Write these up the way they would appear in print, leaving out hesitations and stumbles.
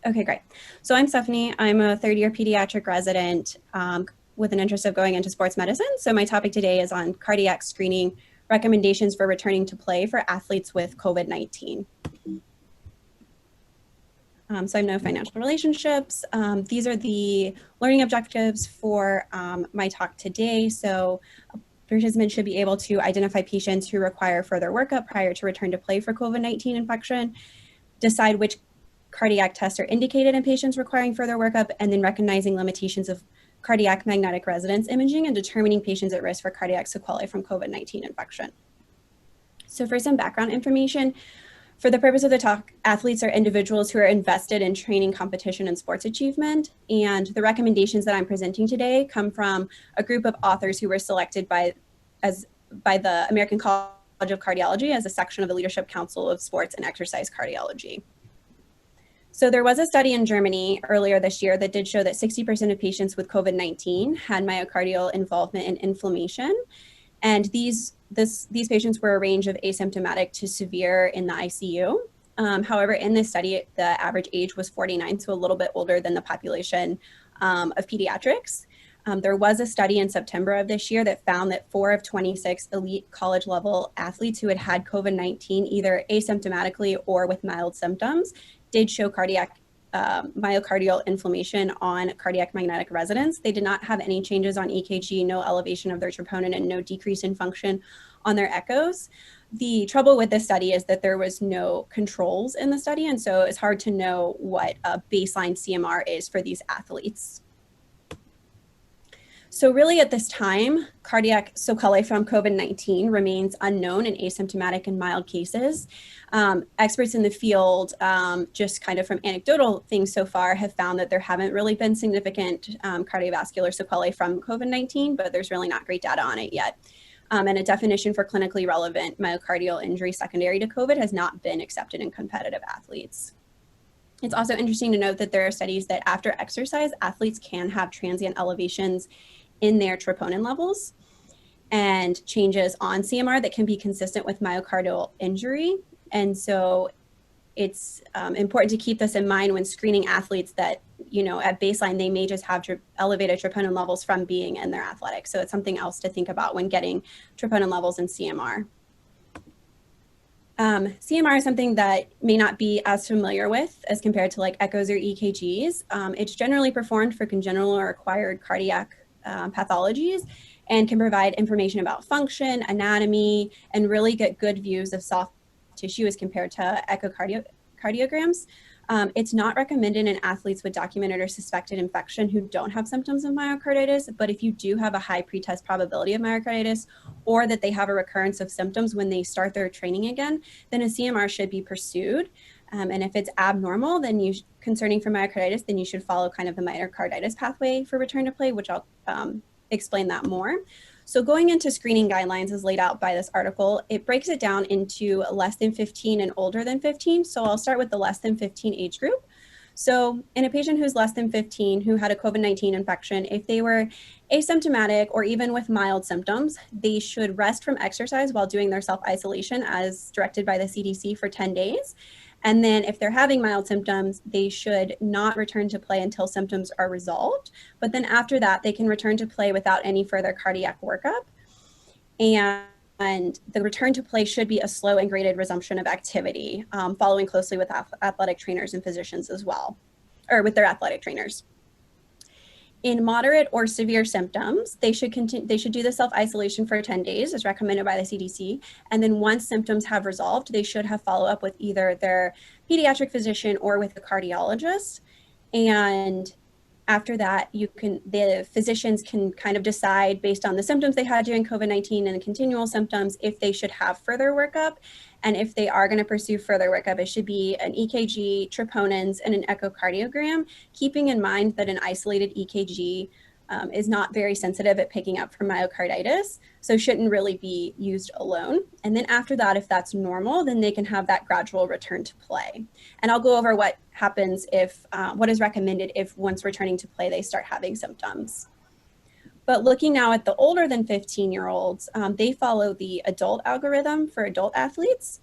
Okay, great. So I'm Stephanie. I'm a third-year pediatric resident with an interest of going into sports medicine. So my topic today is on cardiac screening recommendations for returning to play for athletes with COVID-19. So I have no financial relationships. These are the learning objectives for my talk today. So participants should be able to identify patients who require further workup prior to return to play for COVID-19 infection, decide which cardiac tests are indicated in patients requiring further workup, and then recognizing limitations of cardiac magnetic resonance imaging and determining patients at risk for cardiac sequelae from COVID-19 infection. So for some background information, for the purpose of the talk, athletes are individuals who are invested in training, competition, and sports achievement. And the recommendations that I'm presenting today come from a group of authors who were selected by the American College of Cardiology as a section of the Leadership Council of Sports and Exercise Cardiology. So there was a study in Germany earlier this year that did show that 60% of patients with COVID-19 had myocardial involvement and inflammation. And these patients were a range of asymptomatic to severe in the ICU. However, in this study, the average age was 49, so a little bit older than the population of pediatrics. There was a study in September of this year that found that 4 of 26 elite college level athletes who had had COVID-19 either asymptomatically or with mild symptoms did show myocardial inflammation on cardiac magnetic resonance. They did not have any changes on EKG, no elevation of their troponin, and no decrease in function on their echoes. The trouble with this study is that there was no controls in the study, and so it's hard to know what a baseline CMR is for these athletes. So really at this time, cardiac sequelae from COVID-19 remains unknown in asymptomatic and mild cases. Experts in the field, just kind of from anecdotal things so far, have found that there haven't really been significant cardiovascular sequelae from COVID-19, but there's really not great data on it yet. And a definition for clinically relevant myocardial injury secondary to COVID has not been accepted in competitive athletes. It's also interesting to note that there are studies that after exercise, athletes can have transient elevations in their troponin levels and changes on CMR that can be consistent with myocardial injury. And so it's important to keep this in mind when screening athletes that, at baseline, they may just have elevated troponin levels from being in their athletics. So it's something else to think about when getting troponin levels in CMR. CMR is something that may not be as familiar with as compared to like echoes or EKGs. It's generally performed for congenital or acquired cardiac pathologies and can provide information about function, anatomy, and really get good views of soft tissue as compared to echocardiograms. It's not recommended in athletes with documented or suspected infection who don't have symptoms of myocarditis, but if you do have a high pretest probability of myocarditis or that they have a recurrence of symptoms when they start their training again, then a CMR should be pursued. And if it's abnormal, then concerning for myocarditis, then you should follow kind of the myocarditis pathway for return to play, which I'll explain that more. So going into screening guidelines as laid out by this article, it breaks it down into less than 15 and older than 15. So I'll start with the less than 15 age group. So in a patient who's less than 15 who had a COVID-19 infection, if they were asymptomatic or even with mild symptoms, they should rest from exercise while doing their self-isolation as directed by the CDC for 10 days. And then if they're having mild symptoms, they should not return to play until symptoms are resolved. But then after that, they can return to play without any further cardiac workup. And the return to play should be a slow and graded resumption of activity, following closely with athletic trainers and physicians as well, or with their athletic trainers. In moderate or severe symptoms, they should do the self-isolation for 10 days as recommended by the CDC. And then once symptoms have resolved, they should have follow-up with either their pediatric physician or with a cardiologist. And after that, the physicians can kind of decide based on the symptoms they had during COVID-19 and the continual symptoms if they should have further workup. And if they are going to pursue further workup, it should be an EKG, troponins, and an echocardiogram, keeping in mind that an isolated EKG is not very sensitive at picking up for myocarditis, so shouldn't really be used alone. And then after that, if that's normal, then they can have that gradual return to play. And I'll go over what happens what is recommended if once returning to play, they start having symptoms. But looking now at the older than 15-year-olds, they follow the adult algorithm for adult athletes.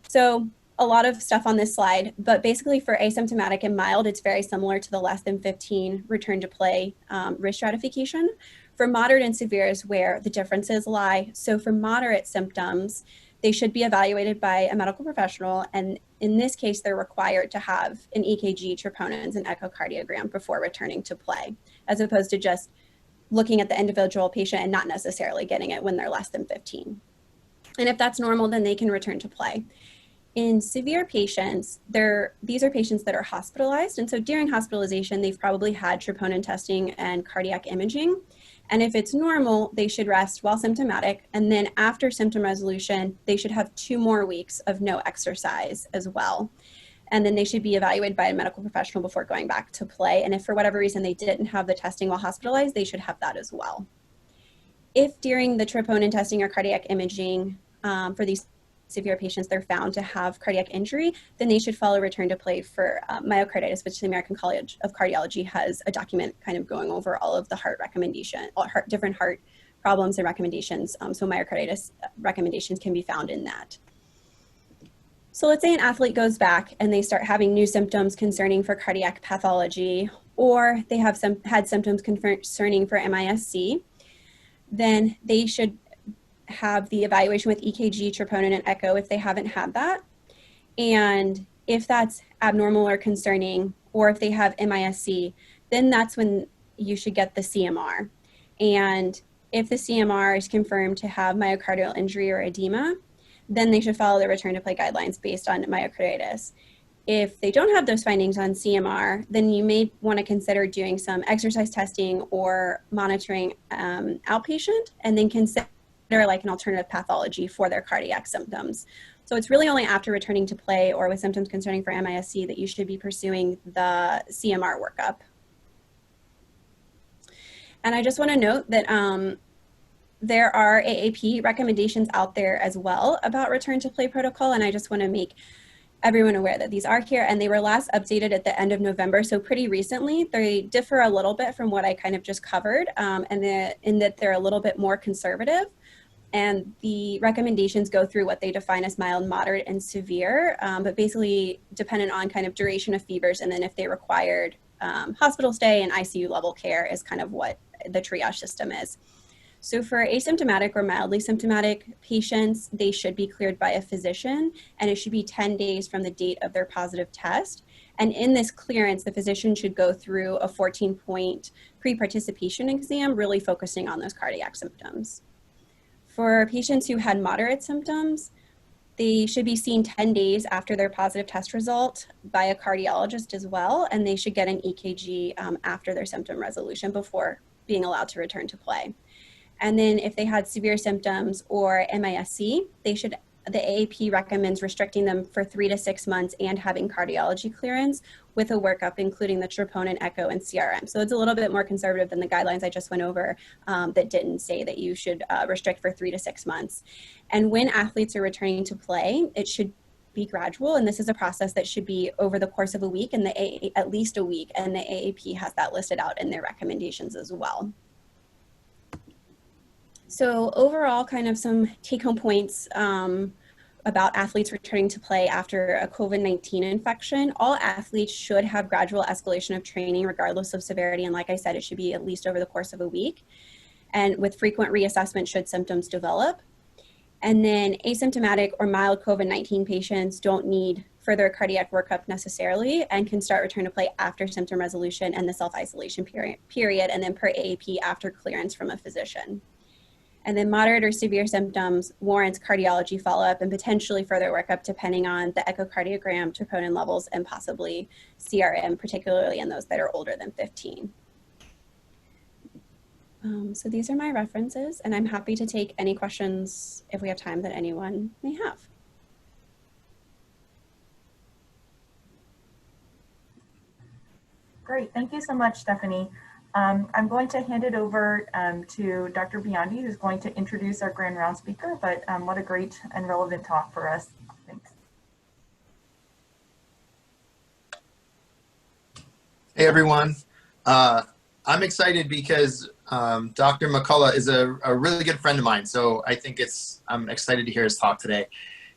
So a lot of stuff on this slide, but basically for asymptomatic and mild, it's very similar to the less than 15 return to play risk stratification. For moderate and severe is where the differences lie. So for moderate symptoms, they should be evaluated by a medical professional. And in this case, they're required to have an EKG, troponins, and echocardiogram before returning to play, as opposed to just looking at the individual patient and not necessarily getting it when they're less than 15. And if that's normal, then they can return to play. In severe patients, these are patients that are hospitalized. And so during hospitalization, they've probably had troponin testing and cardiac imaging. And if it's normal, they should rest while symptomatic. And then after symptom resolution, they should have 2 more weeks of no exercise as well. And then they should be evaluated by a medical professional before going back to play. And if for whatever reason they didn't have the testing while hospitalized, they should have that as well. If during the troponin testing or cardiac imaging for these severe patients, they're found to have cardiac injury, then they should follow return to play for myocarditis, which the American College of Cardiology has a document kind of going over all of the heart recommendation, different heart problems and recommendations. So myocarditis recommendations can be found in that. So let's say an athlete goes back and they start having new symptoms concerning for cardiac pathology, or they have had symptoms concerning for MIS-C, then they should have the evaluation with EKG, troponin, and echo if they haven't had that. And if that's abnormal or concerning, or if they have MIS-C, then that's when you should get the CMR. And if the CMR is confirmed to have myocardial injury or edema, then they should follow the return to play guidelines based on myocarditis. If they don't have those findings on CMR, then you may want to consider doing some exercise testing or monitoring outpatient, and then consider like an alternative pathology for their cardiac symptoms. So it's really only after returning to play or with symptoms concerning for MIS-C that you should be pursuing the CMR workup. And I just want to note that there are AAP recommendations out there as well about return to play protocol, and I just want to make everyone aware that these are here, and they were last updated at the end of November, so pretty recently. They differ a little bit from what I kind of just covered, in that they're a little bit more conservative, and the recommendations go through what they define as mild, moderate, and severe, but basically dependent on kind of duration of fevers, and then if they required hospital stay and ICU level care is kind of what the triage system is. So for asymptomatic or mildly symptomatic patients, they should be cleared by a physician, and it should be 10 days from the date of their positive test. And in this clearance, the physician should go through a 14-point pre-participation exam, really focusing on those cardiac symptoms. For patients who had moderate symptoms, they should be seen 10 days after their positive test result by a cardiologist as well, and they should get an EKG after their symptom resolution before being allowed to return to play. And then if they had severe symptoms or MIS-C, the AAP recommends restricting them for 3 to 6 months and having cardiology clearance with a workup, including the troponin, echo, and CRM. So it's a little bit more conservative than the guidelines I just went over that didn't say that you should restrict for 3 to 6 months. And when athletes are returning to play, it should be gradual, and this is a process that should be over the course of a week, and at least a week, and the AAP has that listed out in their recommendations as well. So overall, kind of some take-home points about athletes returning to play after a COVID-19 infection. All athletes should have gradual escalation of training regardless of severity, and like I said, it should be at least over the course of a week, and with frequent reassessment should symptoms develop. And then asymptomatic or mild COVID-19 patients don't need further cardiac workup necessarily and can start return to play after symptom resolution and the self-isolation period, and then per AAP after clearance from a physician. And then moderate or severe symptoms warrants cardiology follow-up and potentially further workup depending on the echocardiogram, troponin levels, and possibly CRM, particularly in those that are older than 15. So these are my references, and I'm happy to take any questions if we have time that anyone may have. Great, thank you so much, Stephanie. I'm going to hand it over to Dr. Biondi, who's going to introduce our Grand Round speaker, but what a great and relevant talk for us. Thanks. Hey, everyone. I'm excited because Dr. McCullough is a really good friend of mine, so I think I'm excited to hear his talk today.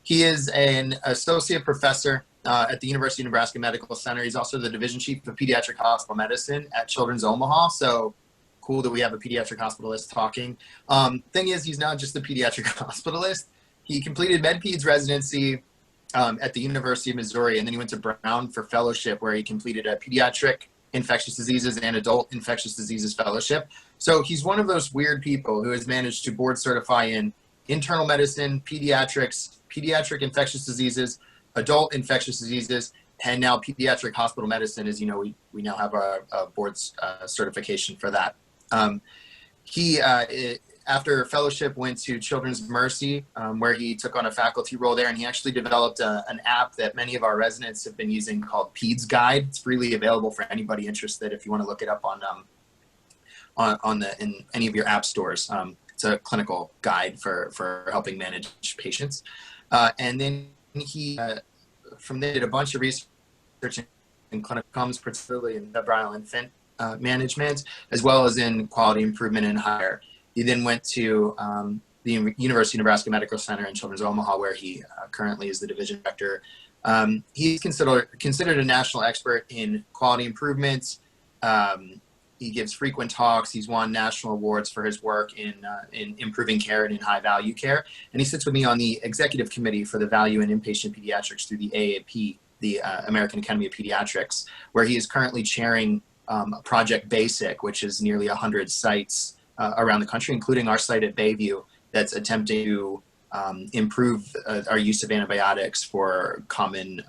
He is an associate professor at the University of Nebraska Medical Center. He's also the division chief of pediatric hospital medicine at Children's Omaha. So cool that we have a pediatric hospitalist talking. Thing is, he's not just a pediatric hospitalist. He completed MedPeds residency at the University of Missouri, and then he went to Brown for fellowship, where he completed a pediatric infectious diseases and adult infectious diseases fellowship. So he's one of those weird people who has managed to board certify in internal medicine, pediatrics, pediatric infectious diseases, adult infectious diseases, and now pediatric hospital medicine. As you know, we now have a board certification for that. He, after fellowship, went to Children's Mercy, where he took on a faculty role there, and he actually developed an app that many of our residents have been using called Peds Guide. It's freely available for anybody interested if you want to look it up in any of your app stores. It's a clinical guide for helping manage patients. And then he, from there, did a bunch of research in clinical outcomes, particularly in febrile infant management, as well as in quality improvement in higher. He then went to the University of Nebraska Medical Center in Children's Omaha, where he currently is the division director. He's considered a national expert in quality improvements. He gives frequent talks. He's won national awards for his work in improving care and in high value care. And he sits with me on the executive committee for the value in inpatient pediatrics through the AAP, the American Academy of Pediatrics, where he is currently chairing Project Basic, which is nearly 100 sites around the country, including our site at Bayview, that's attempting to improve our use of antibiotics for common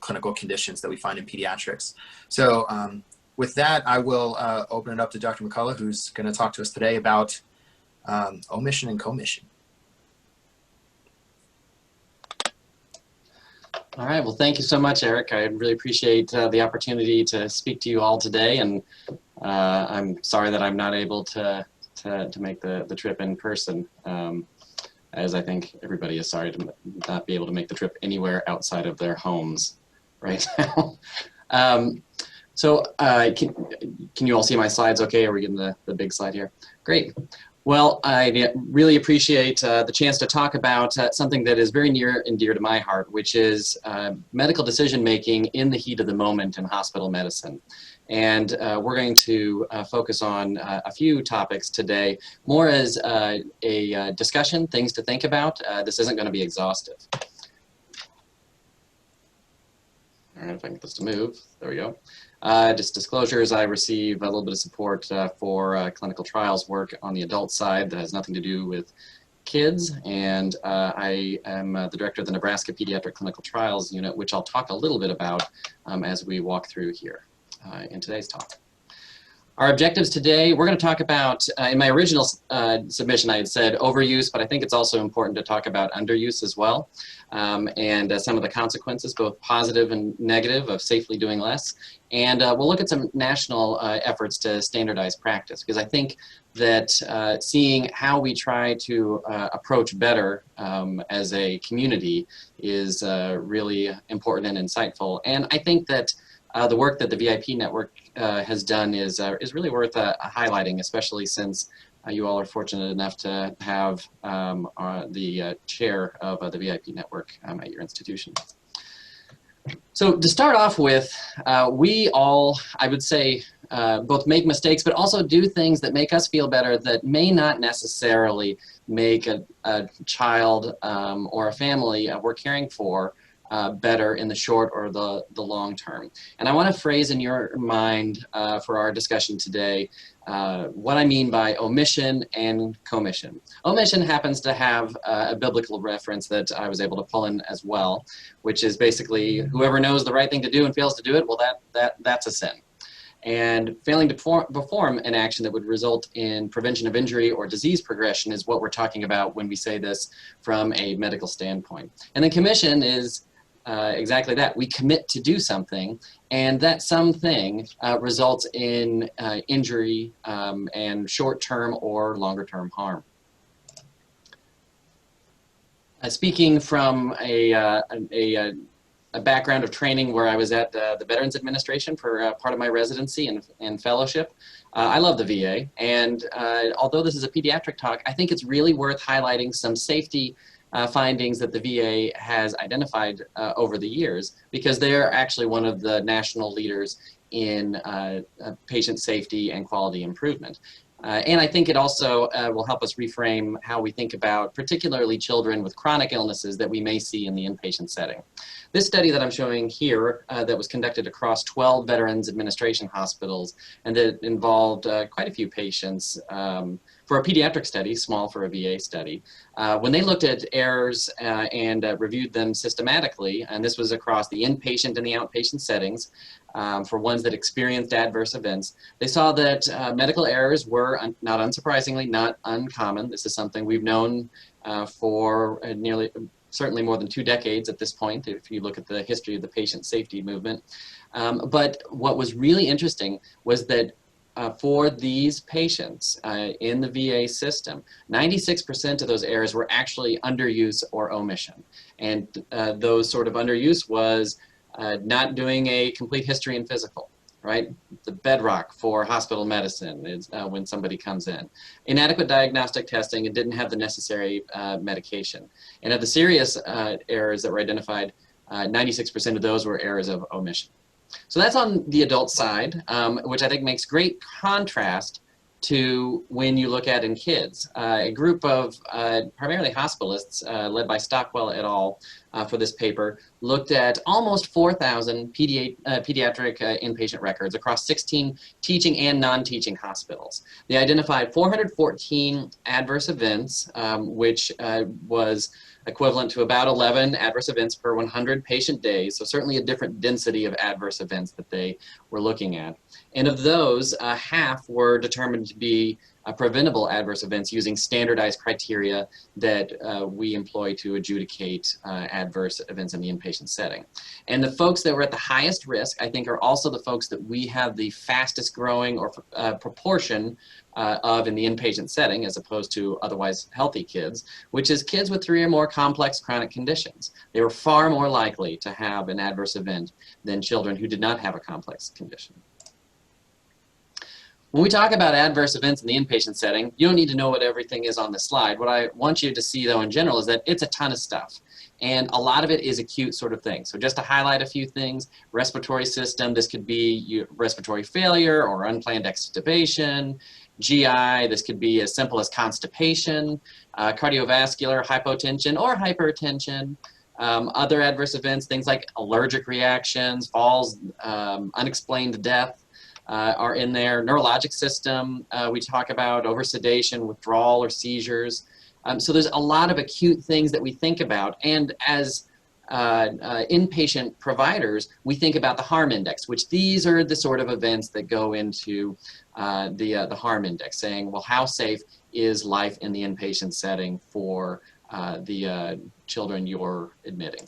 clinical conditions that we find in pediatrics. So with that, I will open it up to Dr. McCullough, who's going to talk to us today about omission and commission. All right, well, thank you so much, Eric. I really appreciate the opportunity to speak to you all today, and I'm sorry that I'm not able to make the trip in person, as I think everybody is sorry to not be able to make the trip anywhere outside of their homes right now. So can you all see my slides okay? Are we getting the big slide here? Great. Well, I really appreciate the chance to talk about something that is very near and dear to my heart, which is medical decision-making in the heat of the moment in hospital medicine. And we're going to focus on a few topics today, more as a discussion, things to think about. This isn't going to be exhaustive. All right, if I can get this to move, there we go. Just disclosures, I receive a little bit of support for clinical trials work on the adult side that has nothing to do with kids, and I am the director of the Nebraska Pediatric Clinical Trials Unit, which I'll talk a little bit about as we walk through here in today's talk. Our objectives today, we're going to talk about, in my original submission I had said overuse, but I think it's also important to talk about underuse as well, and some of the consequences, both positive and negative, of safely doing less. And we'll look at some national efforts to standardize practice, because I think that seeing how we try to approach better as a community is really important and insightful. And I think that the work that the VIP network has done is really worth highlighting, especially since you all are fortunate enough to have the chair of the VIP network at your institution. So to start off with, we all, I would say, both make mistakes, but also do things that make us feel better that may not necessarily make a child or a family we're caring for better in the short or the long term. And I want to phrase in your mind for our discussion today what I mean by omission and commission. Omission happens to have a biblical reference that I was able to pull in as well, which is basically whoever knows the right thing to do and fails to do it, well, that's a sin. And failing to perform an action that would result in prevention of injury or disease progression is what we're talking about when we say this from a medical standpoint. And then commission is exactly that. We commit to do something, and that something results in injury and short-term or longer-term harm. Speaking from a background of training where I was at the Veterans Administration for part of my residency and fellowship, I love the VA, and although this is a pediatric talk, I think it's really worth highlighting some safety findings that the VA has identified over the years, because they're actually one of the national leaders in patient safety and quality improvement. And I think it also will help us reframe how we think about particularly children with chronic illnesses that we may see in the inpatient setting. This study that I'm showing here that was conducted across 12 Veterans Administration hospitals and that involved quite a few patients for a pediatric study, small for a VA study. When they looked at errors and reviewed them systematically, and this was across the inpatient and the outpatient settings, for ones that experienced adverse events, they saw that medical errors were, not unsurprisingly, not uncommon. This is something we've known for certainly more than 2 decades at this point, if you look at the history of the patient safety movement. But what was really interesting was that for these patients in the VA system, 96% of those errors were actually underuse or omission. And those sort of underuse was not doing a complete history and physical, right? The bedrock for hospital medicine is when somebody comes in. Inadequate diagnostic testing and didn't have the necessary medication. And of the serious errors that were identified, 96% of those were errors of omission. So that's on the adult side, which I think makes great contrast to when you look at in kids. A group of primarily hospitalists led by Stockwell et al. For this paper looked at almost 4,000 pediatric inpatient records across 16 teaching and non-teaching hospitals. They identified 414 adverse events, which was equivalent to about 11 adverse events per 100 patient days, so certainly a different density of adverse events that they were looking at. And of those, half were determined to be preventable adverse events using standardized criteria that we employ to adjudicate adverse events in the inpatient setting. And the folks that were at the highest risk, I think, are also the folks that we have the fastest growing or proportion of in the inpatient setting, as opposed to otherwise healthy kids, which is kids with 3 or more complex chronic conditions. They were far more likely to have an adverse event than children who did not have a complex condition. When we talk about adverse events in the inpatient setting, you don't need to know what everything is on the slide. What I want you to see, though, in general, is that it's a ton of stuff. And a lot of it is acute sort of thing. So just to highlight a few things, respiratory system, this could be respiratory failure or unplanned extubation. GI, this could be as simple as constipation, cardiovascular, hypotension or hypertension. Other adverse events, things like allergic reactions, falls, unexplained death, are in there. Neurologic system, we talk about oversedation, withdrawal, or seizures. So there's a lot of acute things that we think about. And as inpatient providers, we think about the harm index, which these are the sort of events that go into the harm index, saying, well, how safe is life in the inpatient setting for the children you're admitting?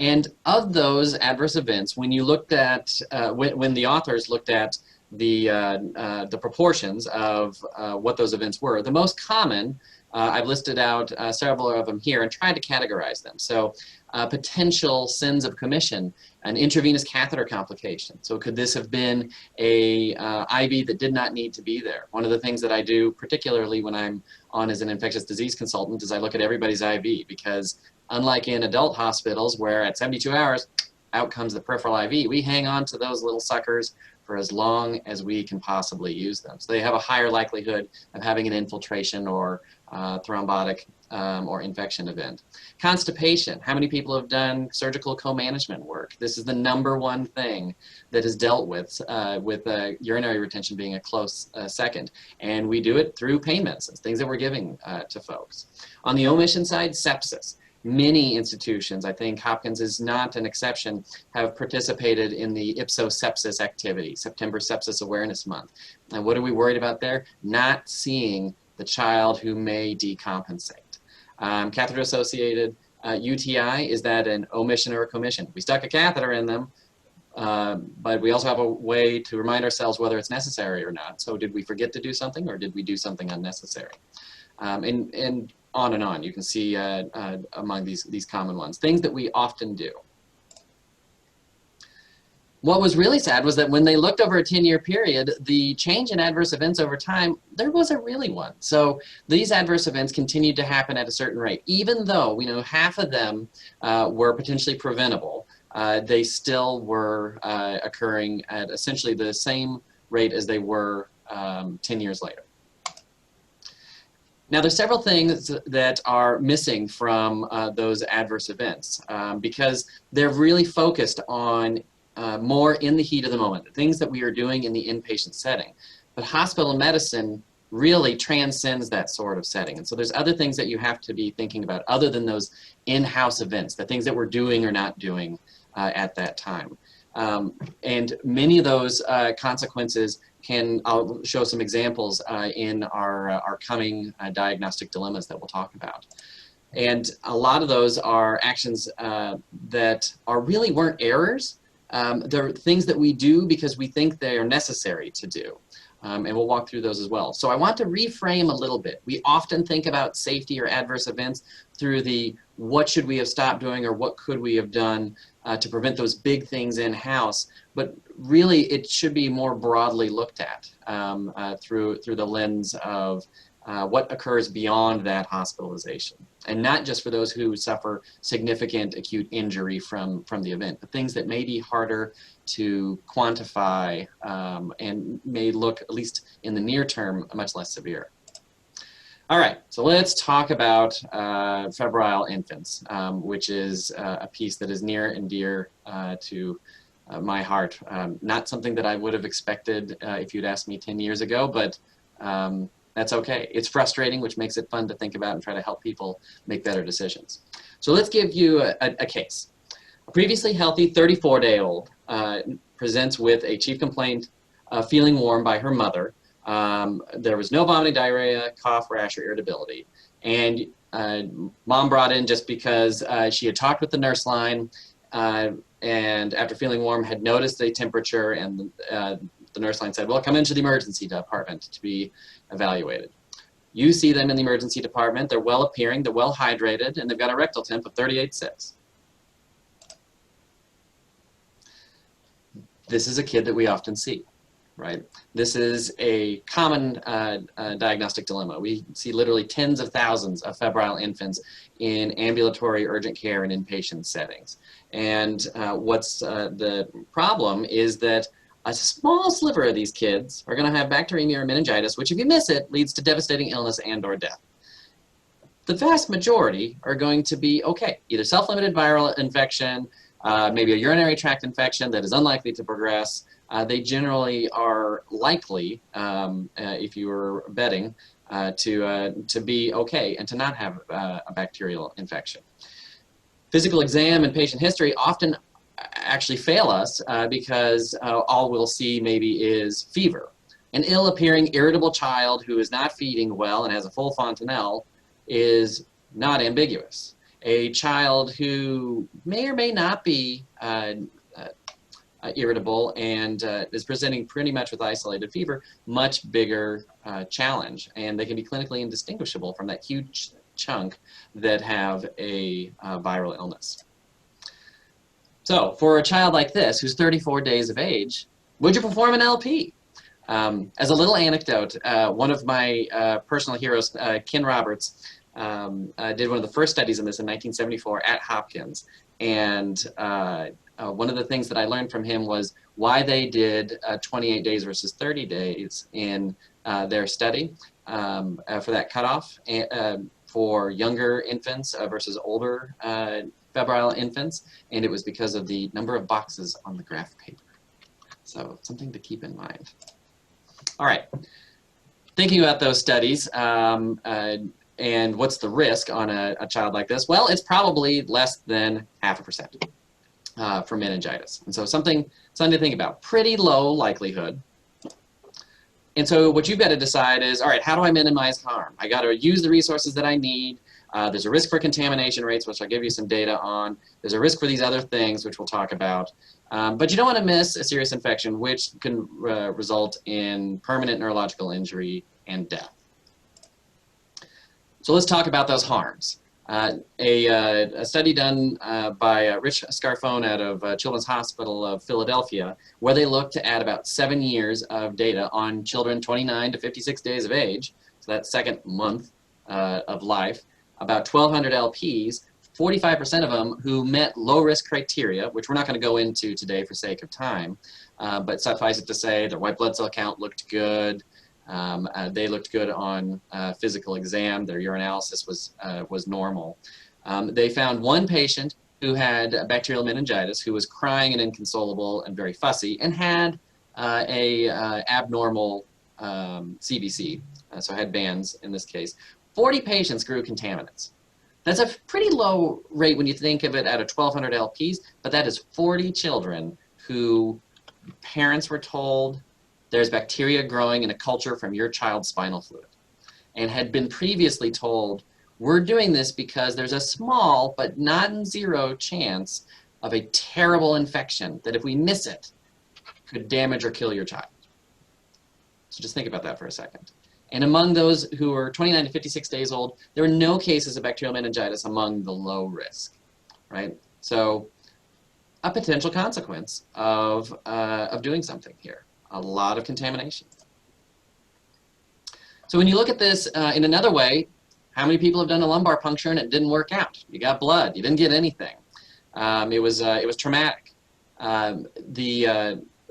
And of those adverse events, when you looked at, when the authors looked at the proportions of what those events were, the most common, I've listed out several of them here and tried to categorize them. So potential sins of commission, an intravenous catheter complication. So could this have been a IV that did not need to be there? One of the things that I do, particularly when I'm on as an infectious disease consultant, is I look at everybody's IV, because unlike in adult hospitals where at 72 hours, out comes the peripheral IV, we hang on to those little suckers for as long as we can possibly use them. So they have a higher likelihood of having an infiltration or thrombotic or infection event. Constipation. How many people have done surgical co-management work? This is the #1 thing that is dealt with urinary retention being a close second. And we do it through pain medicines, things that we're giving to folks. On the omission side, sepsis. Many institutions, I think Hopkins is not an exception, have participated in the Ipsos sepsis activity, September Sepsis Awareness Month. And what are we worried about there? Not seeing the child who may decompensate. Catheter-associated UTI, is that an omission or a commission? We stuck a catheter in them, but we also have a way to remind ourselves whether it's necessary or not. So did we forget to do something, or did we do something unnecessary? And on and on. You can see among these common ones, things that we often do. What was really sad was that when they looked over a 10-year period, the change in adverse events over time, there wasn't really one. So these adverse events continued to happen at a certain rate. Even though we know half of them were potentially preventable, they still were occurring at essentially the same rate as they were 10 years later. Now, there's several things that are missing from those adverse events because they're really focused on more in the heat of the moment, the things that we are doing in the inpatient setting. But hospital medicine really transcends that sort of setting. And so there's other things that you have to be thinking about other than those in-house events, the things that we're doing or not doing at that time. And many of those consequences I'll show some examples in our coming diagnostic dilemmas that we'll talk about. And a lot of those are actions that really weren't errors. They're things that we do because we think they are necessary to do. And we'll walk through those as well. So I want to reframe a little bit. We often think about safety or adverse events through the what should we have stopped doing or what could we have done to prevent those big things in-house. But really, it should be more broadly looked at through the lens of what occurs beyond that hospitalization. And not just for those who suffer significant acute injury from the event, but things that may be harder to quantify and may look, at least in the near term, much less severe. All right, so let's talk about febrile infants, which is a piece that is near and dear to my heart. Not something that I would have expected if you'd asked me 10 years ago, but that's okay. It's frustrating, which makes it fun to think about and try to help people make better decisions. So let's give you a case. A previously healthy 34-day-old presents with a chief complaint of feeling warm by her mother. There was no vomiting, diarrhea, cough, rash, or irritability. And mom brought in just because she had talked with the nurse line and after feeling warm had noticed a temperature, and the nurse line said, well, come into the emergency department to be evaluated. You see them in the emergency department. They're well appearing, they're well hydrated, and they've got a rectal temp of 38.6. This is a kid that we often see, right? This is a common diagnostic dilemma. We see literally tens of thousands of febrile infants in ambulatory urgent care and inpatient settings. And what's the problem is that a small sliver of these kids are going to have bacteremia or meningitis, which if you miss it, leads to devastating illness and or death. The vast majority are going to be okay, either self-limited viral infection, maybe a urinary tract infection that is unlikely to progress. They generally are likely, if you were betting, to be okay and to not have a bacterial infection. Physical exam and patient history often actually fail us because all we'll see maybe is fever. An ill-appearing, irritable child who is not feeding well and has a full fontanelle is not ambiguous. A child who may or may not be irritable and is presenting pretty much with isolated fever, much bigger challenge, and they can be clinically indistinguishable from that huge chunk that have a viral illness. So for a child like this, who's 34 days of age, would you perform an LP? As a little anecdote, one of my personal heroes, Ken Roberts, did one of the first studies on this in 1974 at Hopkins. And one of the things that I learned from him was why they did 28 days versus 30 days in their study for that cutoff for younger infants versus older febrile infants, and it was because of the number of boxes on the graph paper. So something to keep in mind. All right, thinking about those studies and what's the risk on a child like this? Well, it's probably less than 0.5% for meningitis. And so something to think about, pretty low likelihood. And so what you've got to decide is, all right, how do I minimize harm? I got to use the resources that I need. There's a risk for contamination rates, which I'll give you some data on. There's a risk for these other things, which we'll talk about. But you don't want to miss a serious infection, which can result in permanent neurological injury and death. So let's talk about those harms. A study done by Rich Scarfone out of Children's Hospital of Philadelphia, where they looked at about 7 years of data on children 29 to 56 days of age, so that second month of life, about 1,200 LPs, 45% of them who met low-risk criteria, which we're not going to go into today for sake of time, but suffice it to say their white blood cell count looked good. They looked good on physical exam. Their urinalysis was normal. They found one patient who had bacterial meningitis, who was crying and inconsolable and very fussy, and had a abnormal CBC, so had bands in this case. 40 patients grew contaminants. That's a pretty low rate when you think of it out of 1,200 LPs, but that is 40 children who parents were told there's bacteria growing in a culture from your child's spinal fluid, and had been previously told, we're doing this because there's a small but not zero chance of a terrible infection that if we miss it could damage or kill your child. So just think about that for a second. And among those who were 29 to 56 days old, there were no cases of bacterial meningitis among the low risk, right? So a potential consequence of doing something here. A lot of contamination. So when you look at this in another way, how many people have done a lumbar puncture and it didn't work out? You got blood, you didn't get anything. It was traumatic.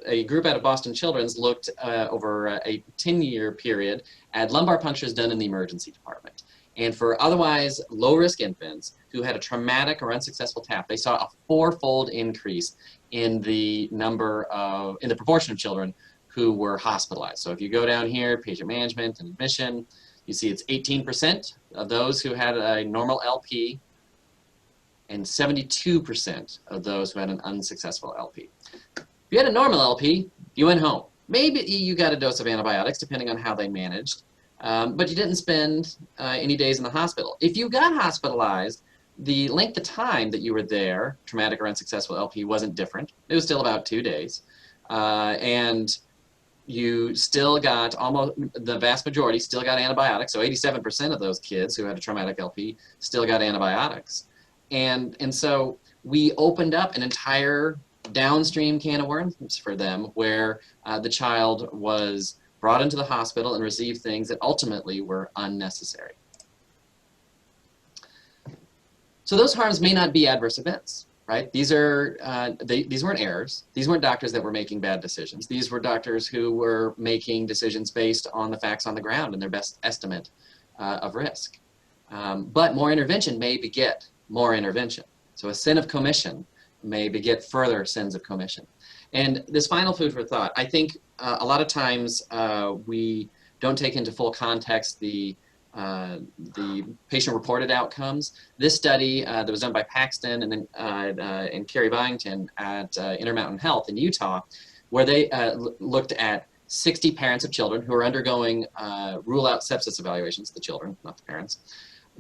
A group out of Boston Children's looked over a 10-year period at lumbar punctures done in the emergency department. And for otherwise low-risk infants who had a traumatic or unsuccessful TAP, they saw a 4-fold increase in the proportion of children who were hospitalized. So if you go down here, patient management and admission, you see it's 18% of those who had a normal LP and 72% of those who had an unsuccessful LP. If you had a normal LP, you went home. Maybe you got a dose of antibiotics, depending on how they managed, but you didn't spend any days in the hospital. If you got hospitalized, the length of time that you were there, traumatic or unsuccessful LP, wasn't different. It was still about 2 days. And you still got the vast majority still got antibiotics. So 87% of those kids who had a traumatic LP still got antibiotics. And so we opened up an entire downstream can of worms for them, where the child was brought into the hospital and received things that ultimately were unnecessary. So those harms may not be adverse events, right? These weren't errors. These weren't doctors that were making bad decisions. These were doctors who were making decisions based on the facts on the ground and their best estimate of risk. But more intervention may beget more intervention. So a sin of commission may beget further sins of commission. And this final food for thought, I think a lot of times we don't take into full context the patient-reported outcomes. This study that was done by Paxton and Carrie Byington at Intermountain Health in Utah, where they looked at 60 parents of children who are undergoing rule-out sepsis evaluations, the children, not the parents.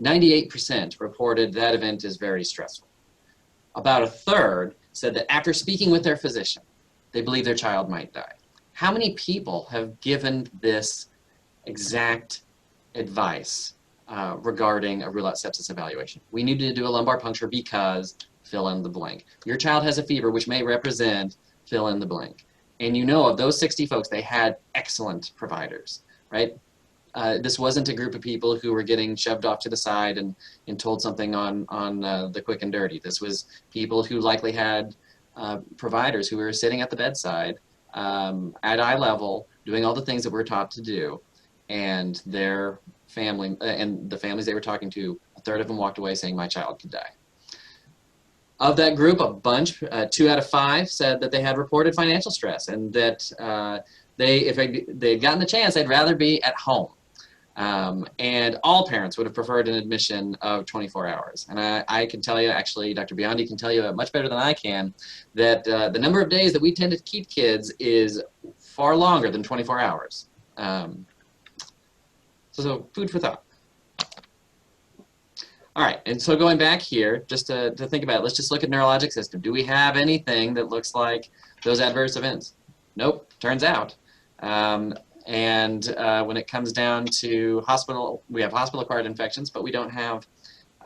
98% reported that event is very stressful. About a third said that after speaking with their physician, they believe their child might die. How many people have given this exact advice regarding a rule-out sepsis evaluation? We need to do a lumbar puncture because fill in the blank. Your child has a fever which may represent fill in the blank. And you know, of those 60 folks, they had excellent providers, right? This wasn't a group of people who were getting shoved off to the side and told something on the quick and dirty. This was people who likely had providers who were sitting at the bedside at eye level, doing all the things that we're taught to do, and their family and the families they were talking to, a third of them walked away saying, my child could die. Of that group, a bunch, 2 out of 5 said that they had reported financial stress and that if they'd gotten the chance, they'd rather be at home. And all parents would have preferred an admission of 24 hours. And I can tell you, actually, Dr. Biondi can tell you much better than I can, that the number of days that we tend to keep kids is far longer than 24 hours. So food for thought. All right, and so going back here, just to think about it, let's just look at neurologic system. Do we have anything that looks like those adverse events? Nope, turns out. And when it comes down to hospital, we have hospital-acquired infections, but we don't have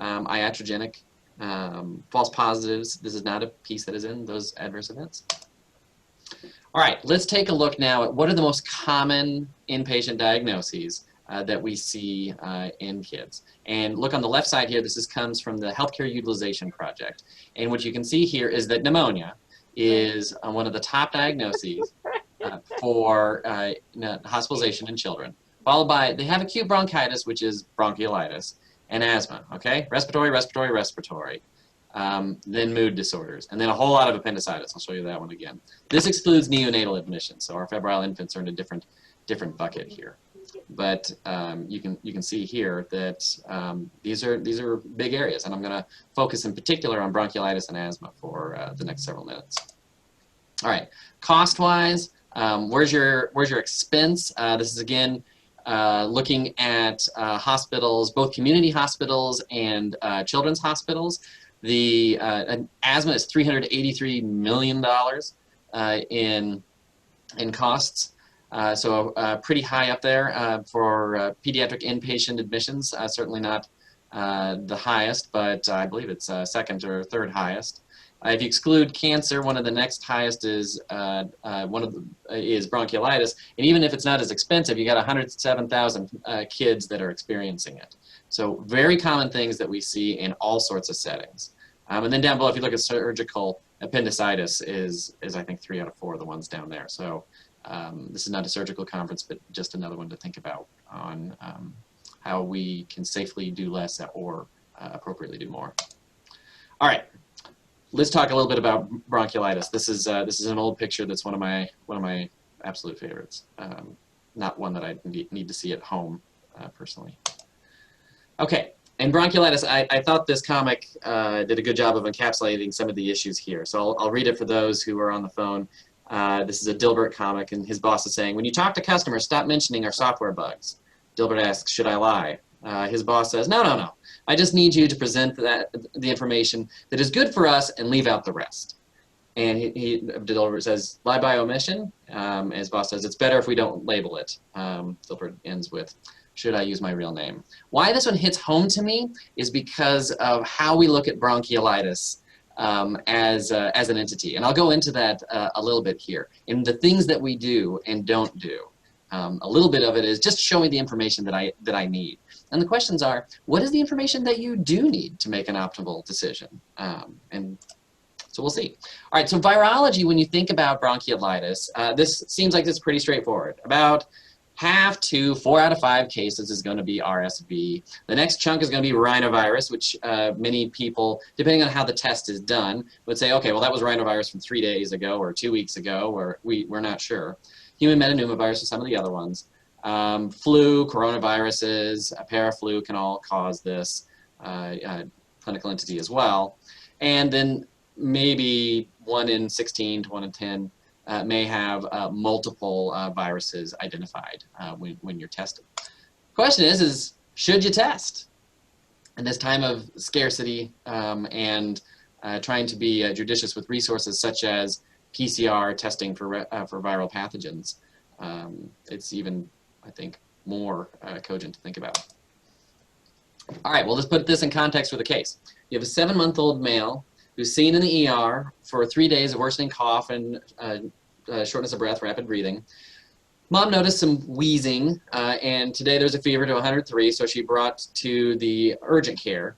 iatrogenic, false positives. This is not a piece that is in those adverse events. All right, let's take a look now at what are the most common inpatient diagnoses that we see in kids. And look on the left side here, this comes from the Healthcare Utilization Project. And what you can see here is that pneumonia is one of the top diagnoses for hospitalization in children, followed by, they have acute bronchitis, which is bronchiolitis, and asthma, okay? Respiratory, respiratory, respiratory. Then mood disorders, and then a whole lot of appendicitis. I'll show you that one again. This excludes neonatal admissions, so our febrile infants are in a different bucket here. But you can see here that these are big areas, and I'm going to focus in particular on bronchiolitis and asthma for the next several minutes. All right, cost-wise, where's your expense? This is again looking at hospitals, both community hospitals and children's hospitals. The asthma is $383 million in costs, so pretty high up there for pediatric inpatient admissions. Certainly not the highest, but I believe it's second or third highest. If you exclude cancer, one of the next highest is bronchiolitis, and even if it's not as expensive, you got 107,000 kids that are experiencing it. So very common things that we see in all sorts of settings. And then down below, if you look at surgical, appendicitis is I think 3 out of 4 of the ones down there. So this is not a surgical conference, but just another one to think about on how we can safely do less or appropriately do more. All right, let's talk a little bit about bronchiolitis. This is an old picture that's one of my absolute favorites. Not one that I need to see at home personally. Okay, and bronchiolitis, I thought this comic did a good job of encapsulating some of the issues here. So I'll read it for those who are on the phone. This is a Dilbert comic, and his boss is saying, when you talk to customers, stop mentioning our software bugs. Dilbert asks, should I lie? His boss says, no. I just need you to present the information that is good for us and leave out the rest. And Dilbert says, lie by omission. And his boss says, it's better if we don't label it. Dilbert ends with, should I use my real name? Why this one hits home to me is because of how we look at bronchiolitis as an entity. And I'll go into that a little bit here. In the things that we do and don't do. A little bit of it is just showing the information that I need. And the questions are, what is the information that you do need to make an optimal decision? And so we'll see. All right, so virology, when you think about bronchiolitis, this seems like it's pretty straightforward. About half to 4 out of 5 cases is going to be RSV. The next chunk is going to be rhinovirus, which many people, depending on how the test is done, would say, okay, well, that was rhinovirus from 3 days ago or 2 weeks ago, or we're not sure. Human metapneumovirus are some of the other ones. Flu, coronaviruses, paraflu can all cause this clinical entity as well. And then maybe 1 in 16 to 1 in 10 may have multiple viruses identified when you're tested. Question is should you test? In this time of scarcity and trying to be judicious with resources such as PCR testing for viral pathogens, it's even, I think, more cogent to think about. All right, well, let's put this in context with a case. You have a 7-month-old male who's seen in the ER for 3 days of worsening cough and shortness of breath, rapid breathing. Mom noticed some wheezing, and today there's a fever to 103, so she brought to the urgent care,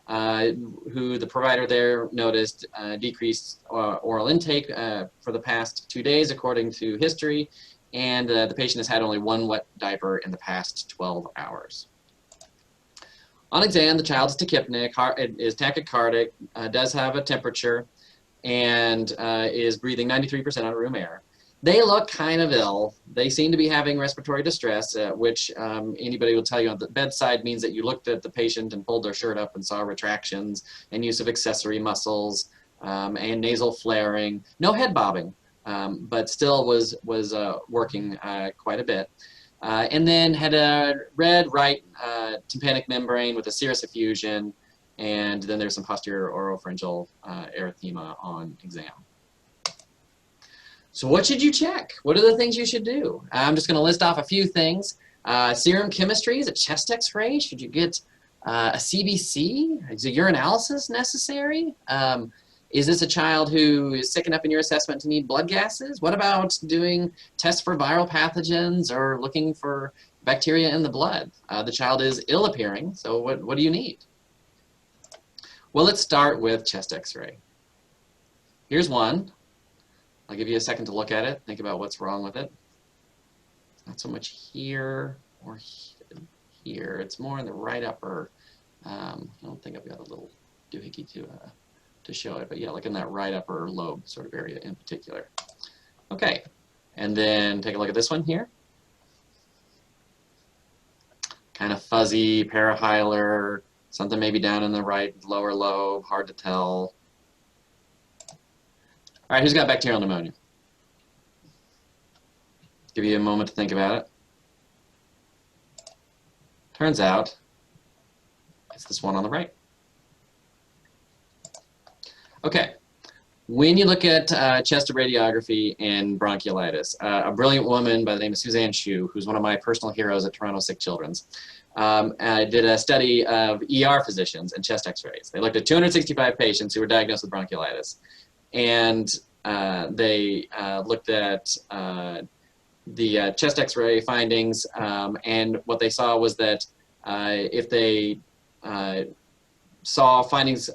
who the provider there noticed decreased oral intake for the past 2 days, according to history, and the patient has had only 1 wet diaper in the past 12 hours. On exam, the child is tachypnic, is tachycardic, does have a temperature, and is breathing 93% on room air. They look kind of ill. They seem to be having respiratory distress, which anybody will tell you on the bedside means that you looked at the patient and pulled their shirt up and saw retractions and use of accessory muscles and nasal flaring. No head bobbing, but still was working quite a bit. And then had a red right tympanic membrane with a serous effusion, and then there's some posterior oropharyngeal erythema on exam. So what should you check? What are the things you should do? I'm just going to list off a few things. Serum chemistries, a chest x-ray. Should you get A CBC? Is a urinalysis necessary? Is this a child who is sick enough in your assessment to need blood gases? What about doing tests for viral pathogens or looking for bacteria in the blood? The child is ill appearing, so what do you need? Well, let's start with chest x-ray. Here's one. I'll give you a second to look at it, think about what's wrong with it. Not so much here or here. It's more in the right upper. I don't think I've got a little doohickey to show it, but yeah, like in that right upper lobe sort of area in particular. Okay, and then take a look at this one here. Kind of fuzzy, parahilar, something maybe down in the right lower lobe, hard to tell. All right, who's got bacterial pneumonia? Give you a moment to think about it. Turns out, it's this one on the right. Okay, when you look at chest radiography and bronchiolitis, a brilliant woman by the name of Suzanne Hsu, who's one of my personal heroes at Toronto Sick Children's, did a study of ER physicians and chest x-rays. They looked at 265 patients who were diagnosed with bronchiolitis. And they looked at the chest x-ray findings, and what they saw was that if they saw findings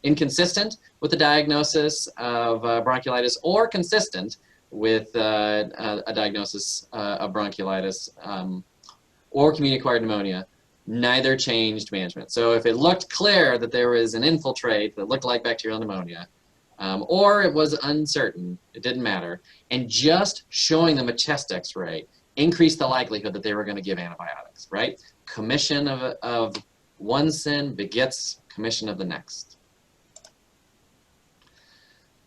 inconsistent with the diagnosis of bronchiolitis or consistent with a diagnosis of bronchiolitis or community-acquired pneumonia, neither changed management. So if it looked clear that there was an infiltrate that looked like bacterial pneumonia, or it was uncertain, it didn't matter, and just showing them a chest x-ray increased the likelihood that they were going to give antibiotics, right? Commission of one sin begets commission of the next.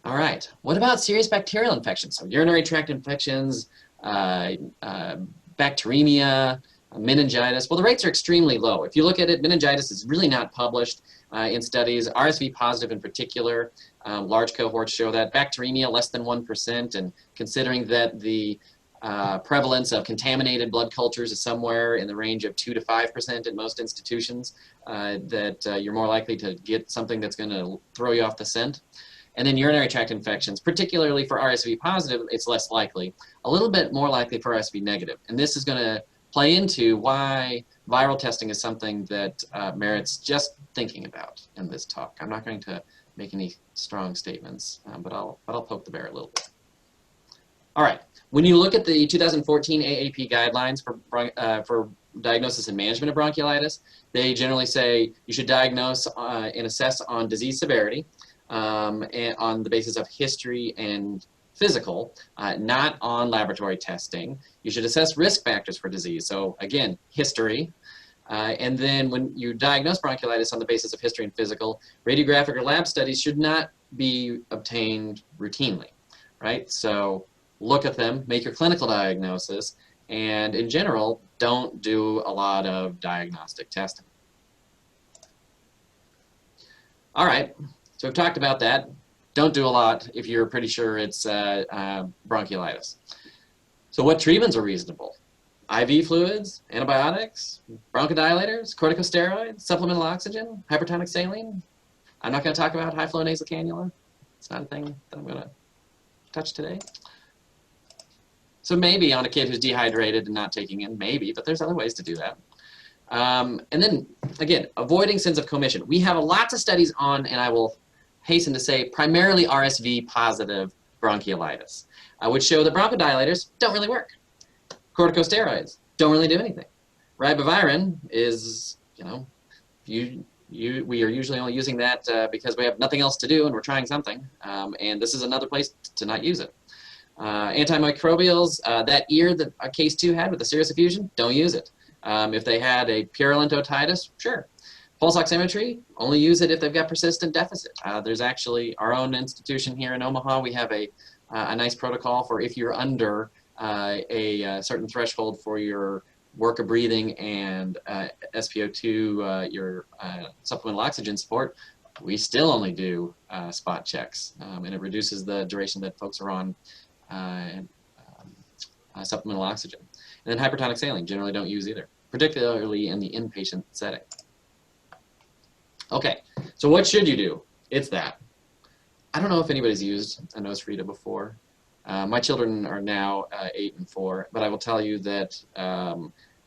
All right, what about serious bacterial infections? So urinary tract infections, bacteremia, meningitis. Well, the rates are extremely low. If you look at it, meningitis is really not published in studies. RSV positive in particular, large cohorts show that. Bacteremia less than 1%, and considering that the prevalence of contaminated blood cultures is somewhere in the range of 2 to 5% in most institutions, that you're more likely to get something that's going to throw you off the scent. And then urinary tract infections, particularly for RSV positive, it's less likely. A little bit more likely for RSV negative. And this is going to play into why viral testing is something that merits just thinking about in this talk. I'm not going to make any strong statements, but I'll poke the bear a little bit. All right, when you look at the 2014 AAP guidelines for diagnosis and management of bronchiolitis, they generally say you should diagnose and assess on disease severity and on the basis of history and physical, not on laboratory testing. You should assess risk factors for disease. So again, history. And then when you diagnose bronchiolitis on the basis of history and physical, radiographic or lab studies should not be obtained routinely, right? So look at them, make your clinical diagnosis, and in general, don't do a lot of diagnostic testing. All right, so we've talked about that. Don't do a lot if you're pretty sure it's bronchiolitis. So what treatments are reasonable? IV fluids, antibiotics, bronchodilators, corticosteroids, supplemental oxygen, hypertonic saline. I'm not going to talk about high flow nasal cannula. It's not a thing that I'm going to touch today. So maybe on a kid who's dehydrated and not taking in, maybe, but there's other ways to do that. And then, again, avoiding sins of commission. We have lots of studies on, and I will hasten to say, primarily RSV positive bronchiolitis, which show that bronchodilators don't really work. Corticosteroids don't really do anything. Ribavirin is, you know, we are usually only using that because we have nothing else to do and we're trying something, and this is another place to not use it. Antimicrobials, that ear that case 2 had with the serous effusion, don't use it. If they had a purulent otitis, sure. Pulse oximetry, only use it if they've got persistent deficit. There's actually our own institution here in Omaha. We have a nice protocol for if you're under a certain threshold for your work of breathing and SpO2, your supplemental oxygen support, we still only do spot checks, and it reduces the duration that folks are on supplemental oxygen. And then hypertonic saline, generally don't use either, particularly in the inpatient setting. Okay, so what should you do? It's that. I don't know if anybody's used a nose reader before. My children are now 8 and 4, but I will tell you that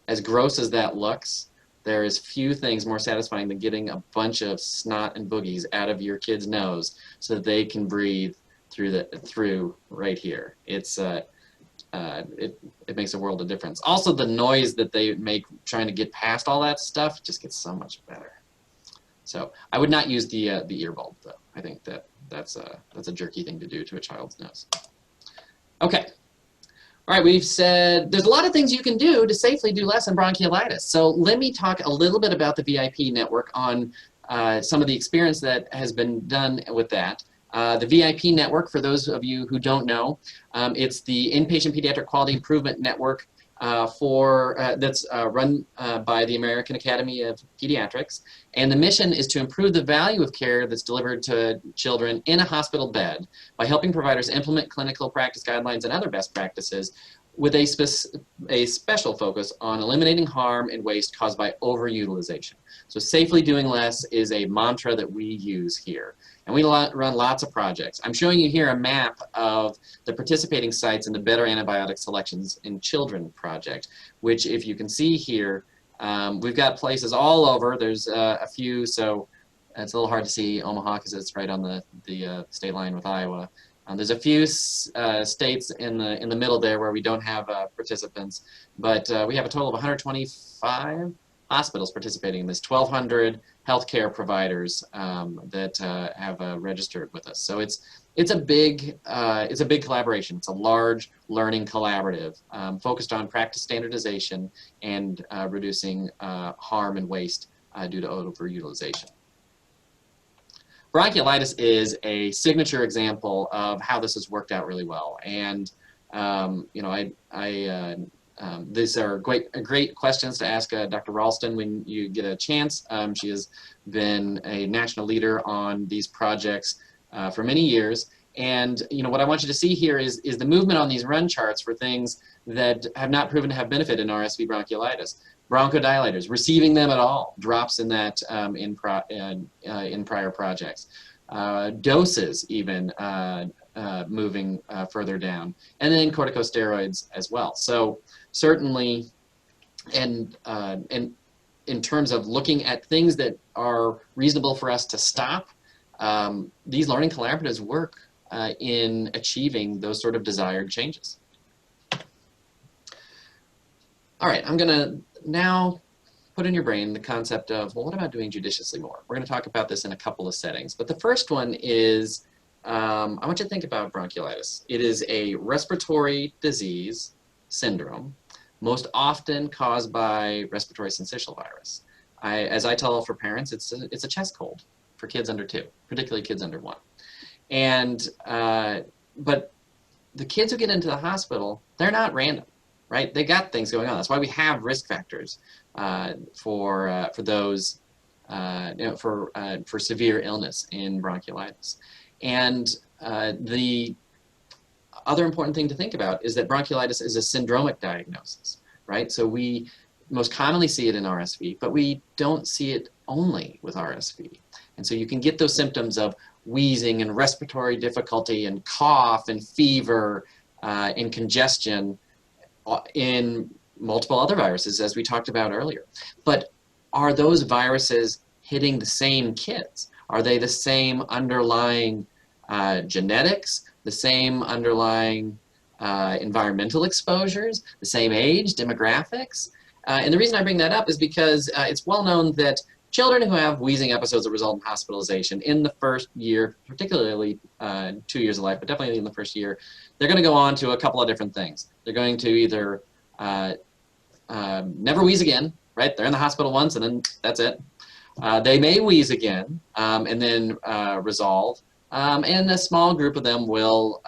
as gross as that looks, there is few things more satisfying than getting a bunch of snot and boogies out of your kid's nose so that they can breathe through right here. It's it makes a world of difference. Also, the noise that they make trying to get past all that stuff just gets so much better. So I would not use the ear bulb though. I think that's a jerky thing to do to a child's nose. Okay. All right, we've said there's a lot of things you can do to safely do less in bronchiolitis. So let me talk a little bit about the VIP network on some of the experience that has been done with that. The VIP network, for those of you who don't know, it's the Inpatient Pediatric Quality Improvement Network that's run by the American Academy of Pediatrics. And the mission is to improve the value of care that's delivered to children in a hospital bed by helping providers implement clinical practice guidelines and other best practices with a special focus on eliminating harm and waste caused by overutilization. So safely doing less is a mantra that we use here. And we run lots of projects. I'm showing you here a map of the participating sites in the Better Antibiotic Selections in Children project, which if you can see here, we've got places all over. There's a few, so it's a little hard to see Omaha because it's right on the state line with Iowa. There's a few states in the middle there where we don't have participants, but we have a total of 125 hospitals participating in this, 1,200 healthcare providers that have registered with us. So it's a big collaboration. It's a large learning collaborative focused on practice standardization and reducing harm and waste due to overutilization. Bronchiolitis is a signature example of how this has worked out really well. And you know, these are great questions to ask Dr. Ralston when you get a chance. She has been a national leader on these projects for many years. And you know what I want you to see here is the movement on these run charts for things that have not proven to have benefit in RSV bronchiolitis. Bronchodilators, receiving them at all, drops in that in prior projects. Doses even moving further down, and then corticosteroids as well. So certainly, and in terms of looking at things that are reasonable for us to stop, these learning collaboratives work in achieving those sort of desired changes. All right, I'm gonna now put in your brain the concept of, well, what about doing judiciously more? We're gonna talk about this in a couple of settings, but the first one is, I want you to think about bronchiolitis. It is a respiratory disease syndrome, most often caused by respiratory syncytial virus. As I tell for parents, it's a chest cold for kids under 2, particularly kids under 1. And, but the kids who get into the hospital, they're not random, right? They got things going on. That's why we have risk factors for those, you know, for severe illness in bronchiolitis. And the other important thing to think about is that bronchiolitis is a syndromic diagnosis, right? So we most commonly see it in RSV, but we don't see it only with RSV. And so you can get those symptoms of wheezing and respiratory difficulty and cough and fever and congestion in multiple other viruses, as we talked about earlier. But are those viruses hitting the same kids? Are they the same underlying genetics, the same underlying environmental exposures, the same age, demographics? And the reason I bring that up is because it's well known that children who have wheezing episodes that result in hospitalization in the first year, particularly 2 years of life, but definitely in the first year, they're going to go on to a couple of different things. They're going to either never wheeze again, right? They're in the hospital once and then that's it. They may wheeze again and then resolve. And a small group of them will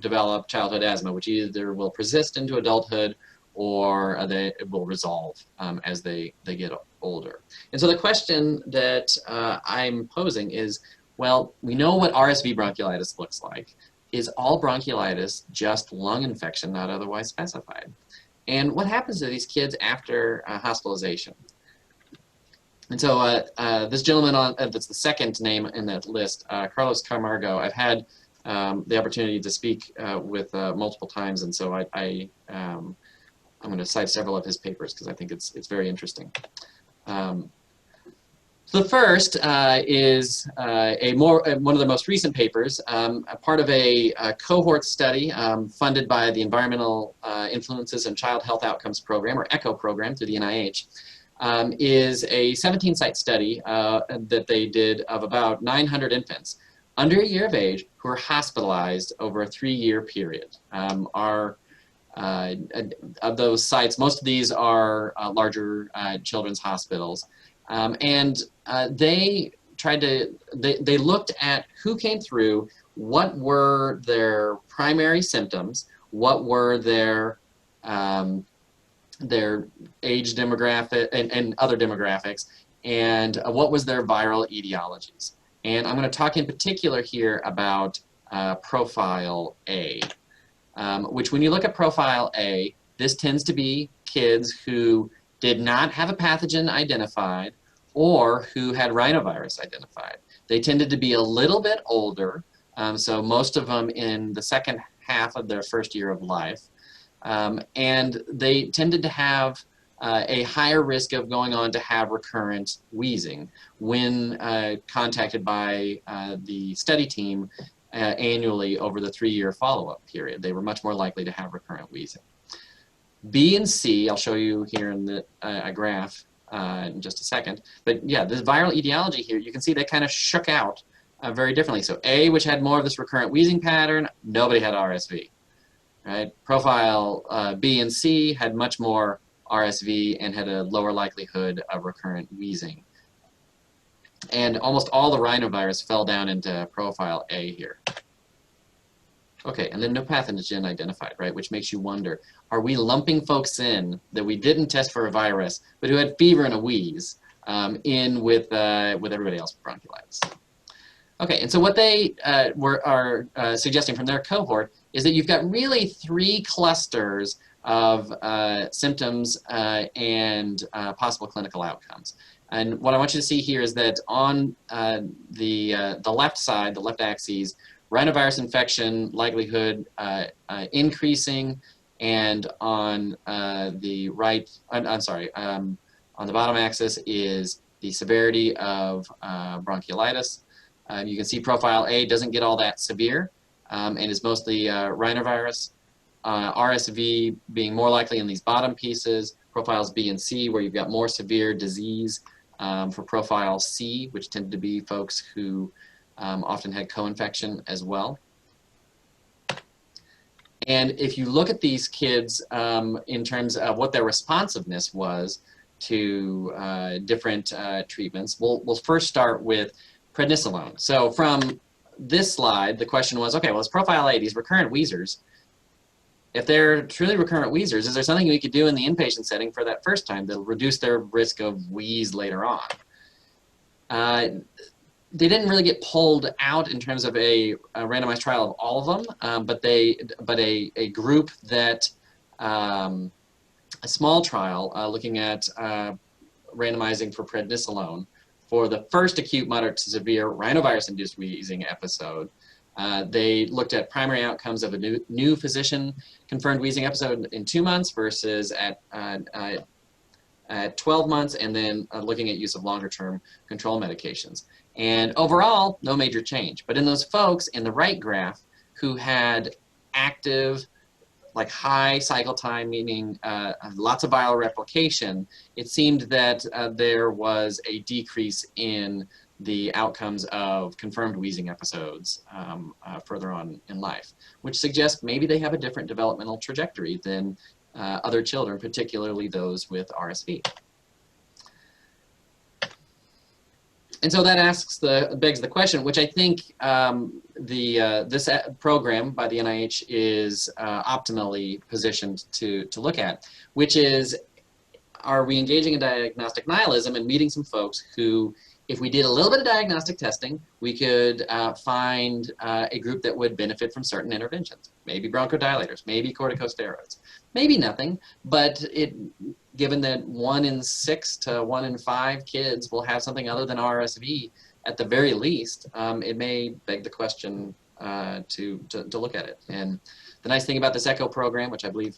develop childhood asthma, which either will persist into adulthood or they will resolve as they get older. And so the question that I'm posing is, well, we know what RSV bronchiolitis looks like. Is all bronchiolitis just lung infection not otherwise specified? And what happens to these kids after hospitalization? And so this gentleman that's the second name in that list, Carlos Camargo, I've had the opportunity to speak with multiple times, and so I'm going to cite several of his papers because I think it's very interesting. So the first is one of the most recent papers, a part of a cohort study funded by the Environmental Influences and Child Health Outcomes Program, or ECHO program, through the NIH. Is a 17-site study that they did of about 900 infants under a year of age who were hospitalized over a 3-year period. Of those sites, most of these are larger children's hospitals. They looked at who came through, what were their primary symptoms, what were their age demographic and other demographics, and what was their viral etiologies. And I'm going to talk in particular here about Profile A, which when you look at Profile A, this tends to be kids who did not have a pathogen identified or who had rhinovirus identified. They tended to be a little bit older, so most of them in the second half of their first year of life. And they tended to have a higher risk of going on to have recurrent wheezing when contacted by the study team annually over the 3-year follow-up period. They were much more likely to have recurrent wheezing. B and C, I'll show you here in a graph in just a second. But yeah, this viral etiology here, you can see they kind of shook out very differently. So A, which had more of this recurrent wheezing pattern, nobody had RSV. Right? Profile B and C had much more RSV and had a lower likelihood of recurrent wheezing. And almost all the rhinovirus fell down into Profile A here. Okay, and then no pathogen identified, right? Which makes you wonder, are we lumping folks in that we didn't test for a virus, but who had fever and a wheeze in with everybody else with bronchiolitis? Okay, and so what they are suggesting from their cohort is that you've got really 3 clusters of symptoms and possible clinical outcomes. And what I want you to see here is that on the left side, the left axis, rhinovirus infection likelihood increasing, and on the right, on the bottom axis is the severity of bronchiolitis. You can see Profile A doesn't get all that severe and is mostly rhinovirus. RSV being more likely in these bottom pieces. Profiles B and C, where you've got more severe disease. For Profile C, which tended to be folks who often had co-infection as well. And if you look at these kids in terms of what their responsiveness was to different treatments, we'll first start with prednisolone. So from this slide, the question was, okay, well, it's Profile A, these recurrent wheezers. If they're truly recurrent wheezers, is there something we could do in the inpatient setting for that first time that'll reduce their risk of wheeze later on? They didn't really get pulled out in terms of a randomized trial of all of them, but a group that, a small trial looking at randomizing for prednisolone for the first acute moderate to severe rhinovirus-induced wheezing episode. They looked at primary outcomes of a new physician-confirmed wheezing episode in 2 months versus at 12 months, and then looking at use of longer-term control medications. And overall, no major change. But in those folks in the right graph who had active, like high cycle time, meaning lots of viral replication, it seemed that there was a decrease in the outcomes of confirmed wheezing episodes further on in life, which suggests maybe they have a different developmental trajectory than other children, particularly those with RSV. And so that begs the question, which I think this program by the NIH is optimally positioned to look at, which is, are we engaging in diagnostic nihilism and meeting some folks who if we did a little bit of diagnostic testing, we could find a group that would benefit from certain interventions. Maybe bronchodilators, maybe corticosteroids, maybe nothing, but given that 1 in 6 to 1 in 5 kids will have something other than RSV, at the very least, it may beg the question to look at it. And the nice thing about this ECHO program, which I believe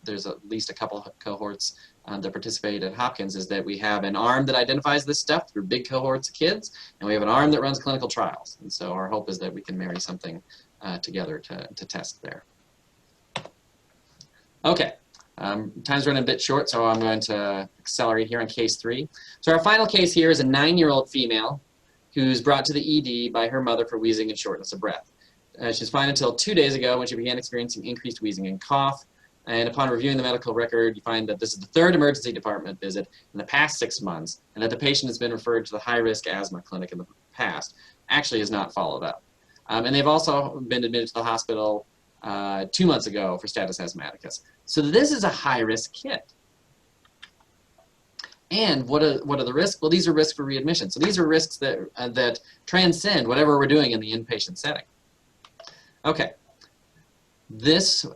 there's at least a couple of cohorts that participate at Hopkins, is that we have an arm that identifies this stuff through big cohorts of kids, and we have an arm that runs clinical trials. And so our hope is that we can marry something together to test there. Okay, time's running a bit short, so I'm going to accelerate here on case 3. So our final case here is a 9-year-old female who's brought to the ED by her mother for wheezing and shortness of breath. She's fine until 2 days ago when she began experiencing increased wheezing and cough. And upon reviewing the medical record, you find that this is the 3rd emergency department visit in the past 6 months, and that the patient has been referred to the high-risk asthma clinic in the past, actually has not followed up. And they've also been admitted to the hospital 2 months ago for status asthmaticus. So this is a high-risk kid. And what are the risks? Well, these are risks for readmission. So these are risks that transcend whatever we're doing in the inpatient setting. Okay. This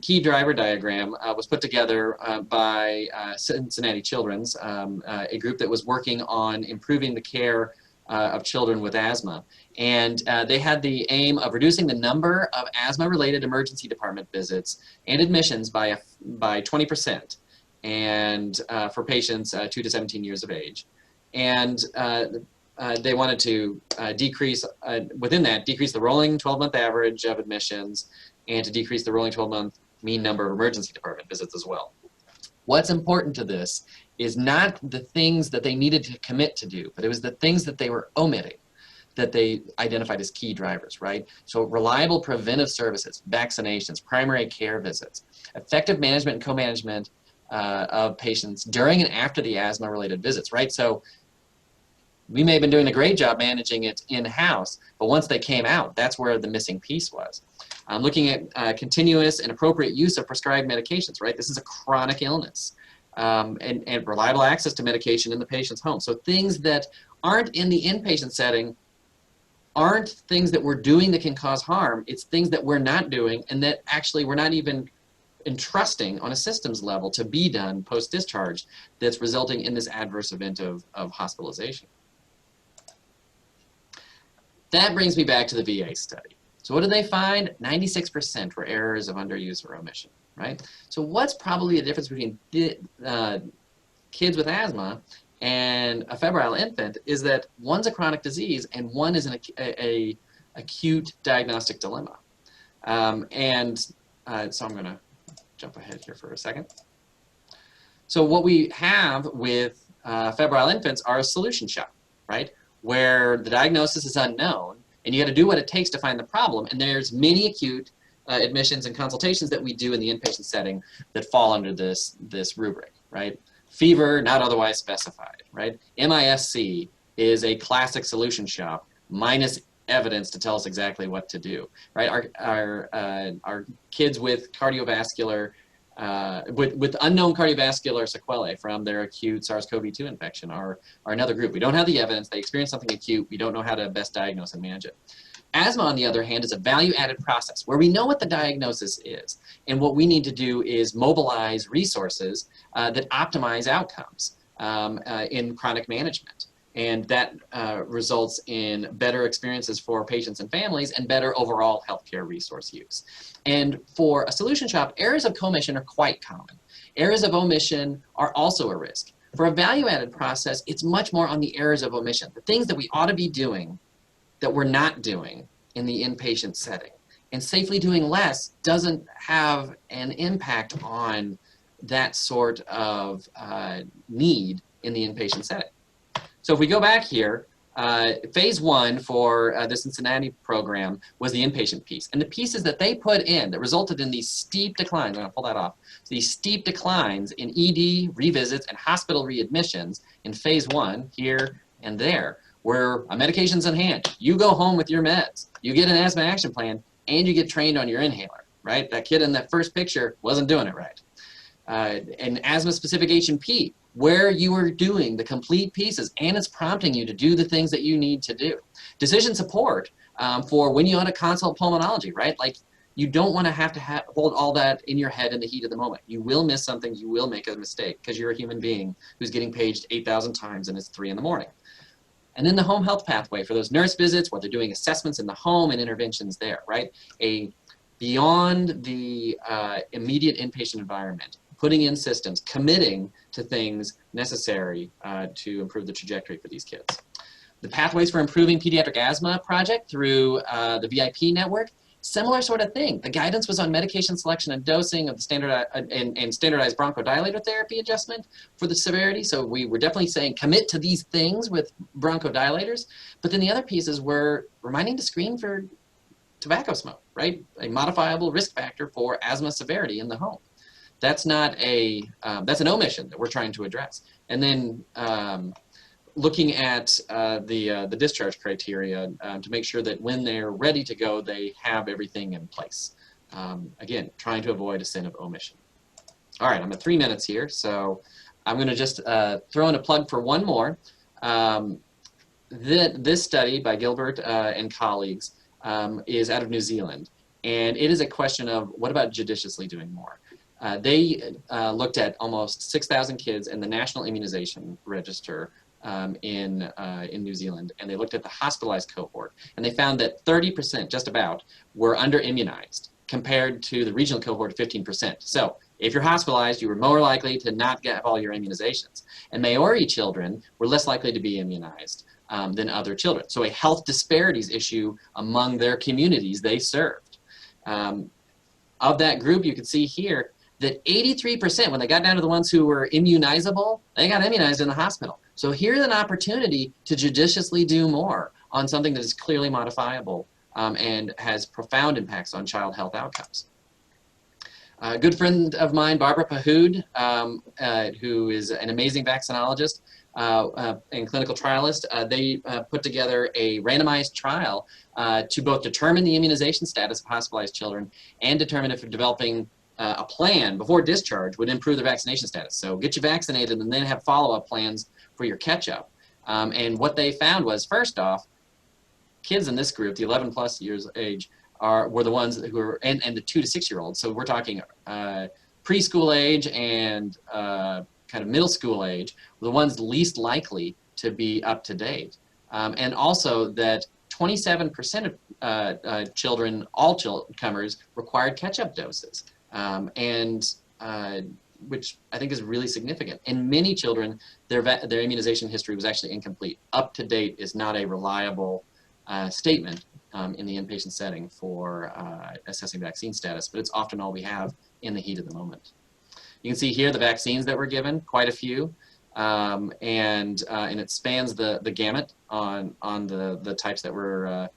key driver diagram was put together by Cincinnati Children's, a group that was working on improving the care of children with asthma. And they had the aim of reducing the number of asthma-related emergency department visits and admissions by 20%, and for patients 2 to 17 years of age. And they wanted to decrease the rolling 12-month average of admissions, and to decrease the rolling 12-month mean number of emergency department visits as well. What's important to this is not the things that they needed to commit to do, but it was the things that they were omitting that they identified as key drivers, right? So reliable preventive services, vaccinations, primary care visits, effective management and co-management of patients during and after the asthma-related visits, right? So we may have been doing a great job managing it in-house, but once they came out, that's where the missing piece was. Looking at continuous and appropriate use of prescribed medications, right? This is a chronic illness, and reliable access to medication in the patient's home. So things that aren't in the inpatient setting aren't things that we're doing that can cause harm. It's things that we're not doing and that actually we're not even entrusting on a systems level to be done post-discharge that's resulting in this adverse event of hospitalization. That brings me back to the VA study. So what did they find? 96% were errors of underuse or omission, right? So what's probably the difference between kids with asthma and a febrile infant is that one's a chronic disease and one is an acute diagnostic dilemma. So I'm going to jump ahead here for a second. So what we have with febrile infants are a solution shop, right? Where the diagnosis is unknown, and you got to do what it takes to find the problem. And there's many acute admissions and consultations that we do in the inpatient setting that fall under this rubric, right? Fever, not otherwise specified, right? MISC is a classic solution shop minus evidence to tell us exactly what to do, right? Our kids with cardiovascular, with unknown cardiovascular sequelae from their acute SARS-CoV-2 infection are another group. We don't have the evidence. They experience something acute. We don't know how to best diagnose and manage it. Asthma, on the other hand, is a value-added process where we know what the diagnosis is. And what we need to do is mobilize resources that optimize outcomes in chronic management. And that results in better experiences for patients and families and better overall healthcare resource use. And for a solution shop, errors of commission are quite common. Errors of omission are also a risk. For a value-added process, it's much more on the errors of omission, the things that we ought to be doing that we're not doing in the inpatient setting. And safely doing less doesn't have an impact on that sort of need in the inpatient setting. So if we go back here, phase 1 for the Cincinnati program was the inpatient piece. And the pieces that they put in that resulted in these steep declines, I'm going to pull that off, these steep declines in ED revisits and hospital readmissions in phase 1 here and there, where a medication's in hand. You go home with your meds, you get an asthma action plan, and you get trained on your inhaler, right? That kid in that first picture wasn't doing it right. an asthma-specific H&P, where you are doing the complete pieces and it's prompting you to do the things that you need to do. Decision support for when you ought to consult pulmonology, right? Like, you don't want to have hold all that in your head in the heat of the moment. You will miss something, you will make a mistake, because you're a human being who's getting paged 8,000 times and it's 3 in the morning. And then the home health pathway for those nurse visits, where they're doing assessments in the home and interventions there, right? Beyond the immediate inpatient environment, putting in systems, committing to things necessary to improve the trajectory for these kids. The Pathways for Improving Pediatric Asthma project through the VIP network, similar sort of thing. The guidance was on medication selection and dosing of the standardized bronchodilator therapy adjustment for the severity. So we were definitely saying commit to these things with bronchodilators. But then the other pieces were reminding to screen for tobacco smoke, right? A modifiable risk factor for asthma severity in the home. That's not that's an omission that we're trying to address. And then looking at the discharge criteria to make sure that when they're ready to go, they have everything in place. Again, trying to avoid a sin of omission. All right, I'm at 3 minutes here, so I'm going to just throw in a plug for one more. This study by Gilbert and colleagues is out of New Zealand, and it is a question of what about judiciously doing more? They looked at almost 6,000 kids in the National Immunization Register in New Zealand, and they looked at the hospitalized cohort, and they found that 30%, just about, were under-immunized compared to the regional cohort of 15%. So if you're hospitalized, you were more likely to not get all your immunizations. And Maori children were less likely to be immunized than other children. So a health disparities issue among their communities they served. Of that group, you can see here that 83%, when they got down to the ones who were immunizable, they got immunized in the hospital. So here's an opportunity to judiciously do more on something that is clearly modifiable and has profound impacts on child health outcomes. A good friend of mine, Barbara Pahood, who is an amazing vaccinologist and clinical trialist, they put together a randomized trial to both determine the immunization status of hospitalized children and determine if developing a plan before discharge would improve their vaccination status. So get you vaccinated and then have follow-up plans for your catch-up. And what they found was, first off, kids in this group, the 11 plus years age, were the ones who were, and the 2 to 6 year olds. So we're talking preschool age and kind of middle school age, were the ones least likely to be up to date. And also that 27% of children, all comers, required catch-up doses. Which I think is really significant. In many children, their immunization history was actually incomplete. Up to date is not a reliable statement in the inpatient setting for assessing vaccine status, but it's often all we have in the heat of the moment. You can see here the vaccines that were given, quite a few, and it spans the gamut on the types that were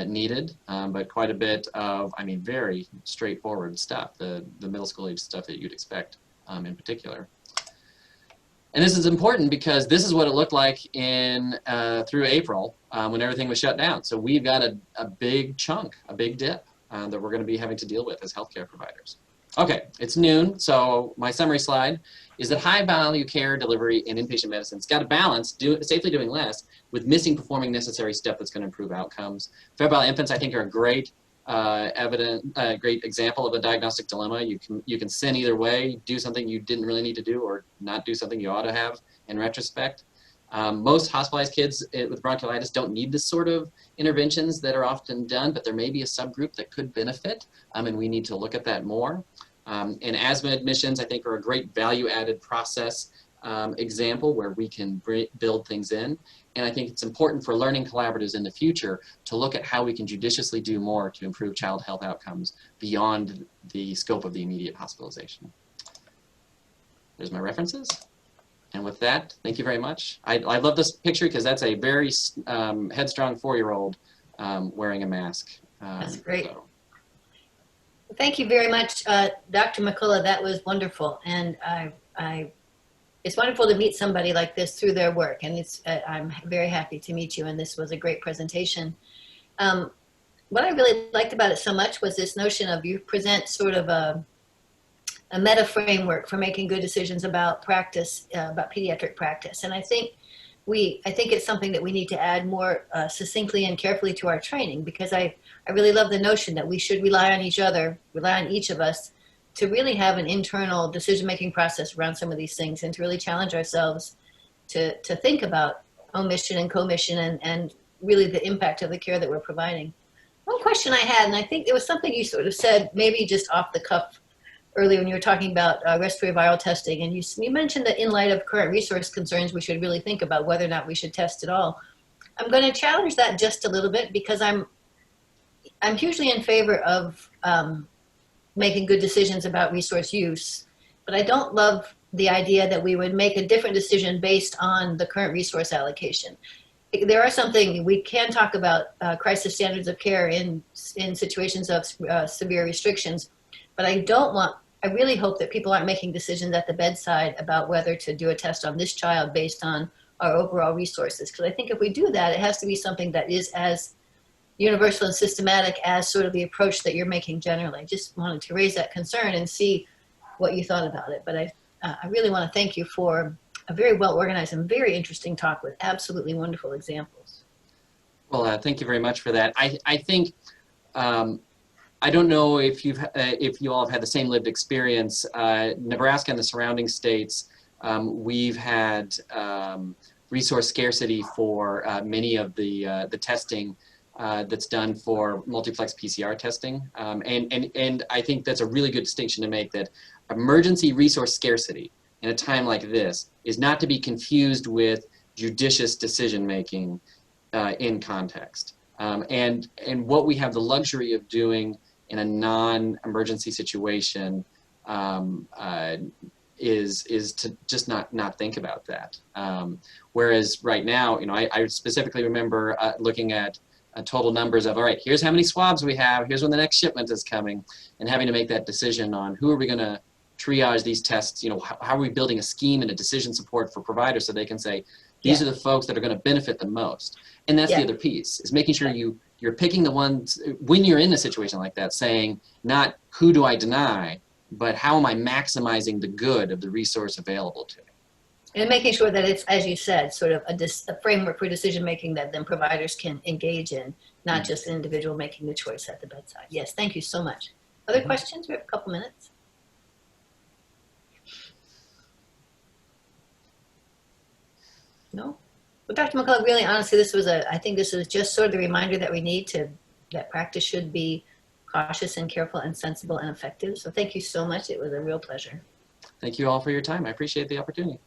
needed, but quite a bit of, I mean, very straightforward stuff, the middle school age stuff that you'd expect in particular. And this is important because this is what it looked like through April when everything was shut down. So we've got a big chunk, a big dip that we're going to be having to deal with as healthcare providers. Okay, it's noon, so my summary slide is that high value care delivery in inpatient medicine's got to balance safely doing less with missing performing necessary step that's going to improve outcomes. Febrile infants, I think, are a great great example of a diagnostic dilemma. You can sin either way, do something you didn't really need to do, or not do something you ought to have in retrospect. Most hospitalized kids with bronchiolitis don't need this sort of interventions that are often done, but there may be a subgroup that could benefit, and we need to look at that more. And asthma admissions, I think, are a great value-added process example where we can build things in. And I think it's important for learning collaboratives in the future to look at how we can judiciously do more to improve child health outcomes beyond the scope of the immediate hospitalization. There's my references. And with that, thank you very much. I love this picture because that's a very headstrong 4-year-old wearing a mask. That's great. So. Thank you very much, Dr. McCullough. That was wonderful. And it's wonderful to meet somebody like this through their work. And I'm very happy to meet you. And this was a great presentation. What I really liked about it so much was this notion of you present sort of meta framework for making good decisions about practice, about pediatric practice. And I think it's something that we need to add more succinctly and carefully to our training, because I really love the notion that we should rely on each other, rely on each of us to really have an internal decision-making process around some of these things, and to really challenge ourselves to think about omission and commission and really the impact of the care that we're providing. One question I had, and I think it was something you sort of said, maybe just off the cuff earlier when you were talking about respiratory viral testing, and you mentioned that in light of current resource concerns, we should really think about whether or not we should test at all. I'm going to challenge that just a little bit, because I'm hugely in favor of making good decisions about resource use, but I don't love the idea that we would make a different decision based on the current resource allocation. There are something we can talk about crisis standards of care in situations of severe restrictions, but I really hope that people aren't making decisions at the bedside about whether to do a test on this child based on our overall resources. Because I think if we do that, it has to be something that is as universal and systematic as sort of the approach that you're making generally. I just wanted to raise that concern and see what you thought about it. But I really want to thank you for a very well organized and very interesting talk with absolutely wonderful examples. Well, thank you very much for that. I think, I don't know if you all have had the same lived experience. Nebraska and the surrounding states, we've had resource scarcity for many of the testing that's done for multiplex PCR testing. And I think that's a really good distinction to make, that emergency resource scarcity in a time like this is not to be confused with judicious decision-making in context. And what we have the luxury of doing in a non-emergency situation is to just not think about that. Whereas right now, I specifically remember looking at total numbers of, all right, here's how many swabs we have, here's when the next shipment is coming, and having to make that decision on who are we going to triage these tests, how are we building a scheme and a decision support for providers so they can say, these are the folks that are going to benefit the most. And that's the other piece, is making sure you're picking the ones, when you're in a situation like that, saying not who do I deny, but how am I maximizing the good of the resource available to me. And making sure that it's, as you said, sort of a framework for decision making that then providers can engage in, not just an individual making the choice at the bedside. Yes, thank you so much. Other questions? We have a couple minutes. No? Well, Dr. McCullough, really honestly, I think this was just sort of the reminder that we need that practice should be cautious and careful and sensible and effective. So thank you so much. It was a real pleasure. Thank you all for your time. I appreciate the opportunity.